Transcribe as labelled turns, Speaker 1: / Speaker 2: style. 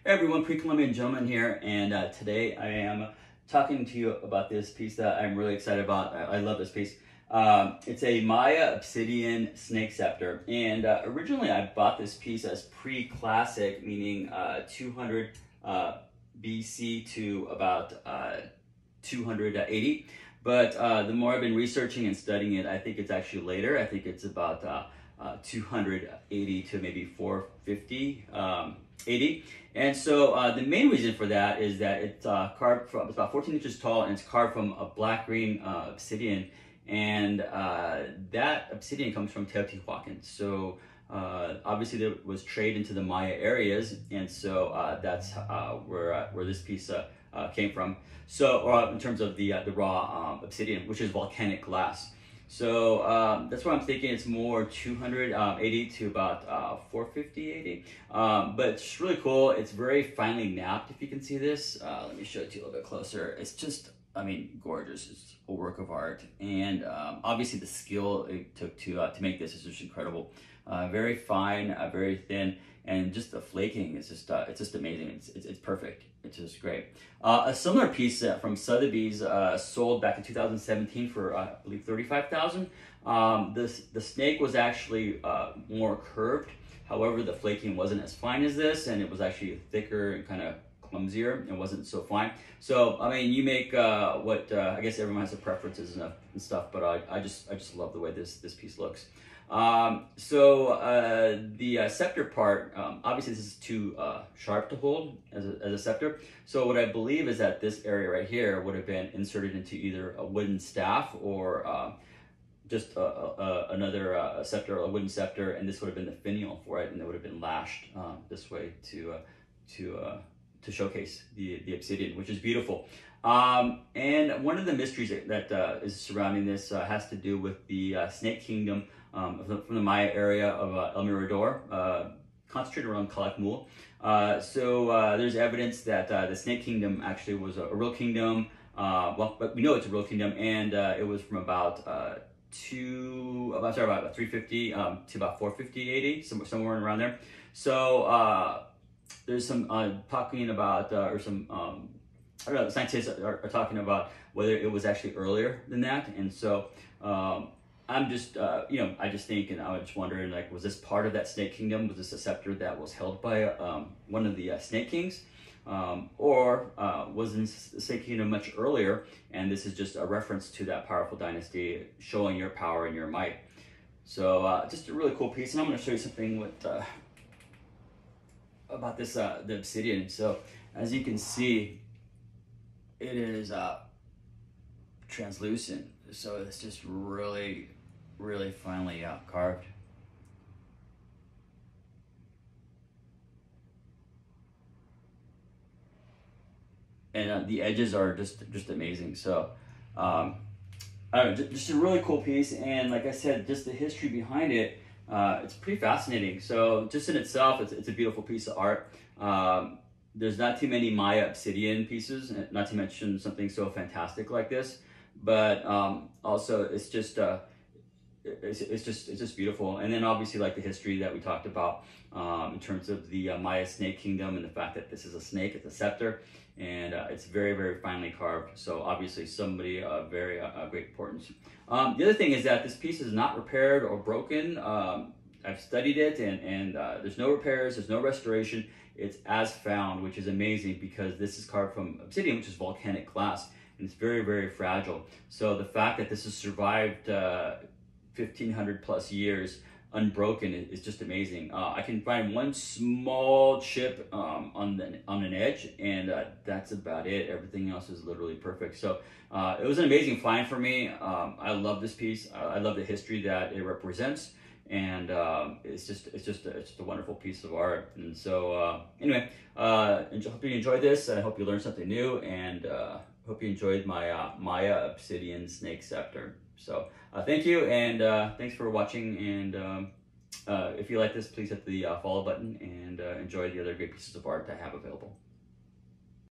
Speaker 1: Hey everyone, pre-Columbian gentleman here, and today I am talking to you about this piece that I'm really excited about. I love this piece. It's a Maya obsidian snake scepter, and originally I bought this piece as pre-classic, meaning 200 BC to about 280. But the more I've been researching and studying it, I think it's actually later. I think it's about 280 to maybe 450 80. And so the main reason for that is that it's carved from, it's about 14 inches tall, and it's carved from a black-green obsidian. And that obsidian comes from Teotihuacan. So obviously there was trade into the Maya areas, and so that's where this piece came from. So in terms of the raw obsidian, which is volcanic glass. So that's why I'm thinking it's more 280 to about 450, 80. But it's really cool. It's very finely napped, if you can see this. Let me show it to you a little bit closer. It's just, I mean, gorgeous. It's a work of art. And obviously the skill it took to make this is just incredible. Very fine, very thin, and just the flaking is just, it's just amazing. It's perfect. It's just great. A similar piece from Sotheby's sold back in 2017 for I believe 35,000. The snake was actually more curved. However, the flaking wasn't as fine as this, and it was actually thicker and kind of clumsier and wasn't so fine. So I mean, you make what I guess everyone has their preferences and stuff, but I just love the way this piece looks. The scepter part, obviously this is too sharp to hold as a scepter. So what I believe is that this area right here would have been inserted into either a wooden staff or just another scepter, a wooden scepter, and this would have been the finial for it, and it would have been lashed this way to showcase the obsidian, which is beautiful. And one of the mysteries that is surrounding this has to do with the snake kingdom from the Maya area of El Mirador, concentrated around Calakmul. There's evidence that the snake kingdom actually was a real kingdom. But we know it's a real kingdom, and it was from about 350 to about 450 AD, somewhere around there. So there's some talking about, or some I don't know, scientists are talking about whether it was actually earlier than that. And so I'm just, I just think, and I was just wondering, like, was this part of that snake kingdom? Was this a scepter that was held by one of the snake kings? Or was the snake kingdom much earlier, and this is just a reference to that powerful dynasty showing your power and your might? So just a really cool piece, and I'm going to show you something with about this the obsidian. So as you can see, it is translucent, so it's just really finely carved. And the edges are just amazing. So I don't know, just a really cool piece, and like I said, just the history behind it, it's pretty fascinating. So just in itself, it's a beautiful piece of art. There's not too many Maya obsidian pieces, not to mention something so fantastic like this. But also, it's just beautiful. And then obviously, like the history that we talked about in terms of the Maya snake kingdom, and the fact that this is a snake, it's a scepter, and it's very finely carved. So obviously, somebody of very great importance. The other thing is that this piece is not repaired or broken. I've studied it, and there's no repairs, there's no restoration. It's as found, which is amazing because this is carved from obsidian, which is volcanic glass, and it's very fragile. So the fact that this has survived 1,500 plus years unbroken is just amazing. I can find one small chip on an edge, and that's about it. Everything else is literally perfect. So it was an amazing find for me. I love this piece. I love the history that it represents. And it's just a wonderful piece of art. And so anyway, hope you enjoyed this, and I hope you learned something new, and hope you enjoyed my Maya obsidian snake scepter. So thank you, and thanks for watching. And if you like this, please hit the follow button, and enjoy the other great pieces of art I have available.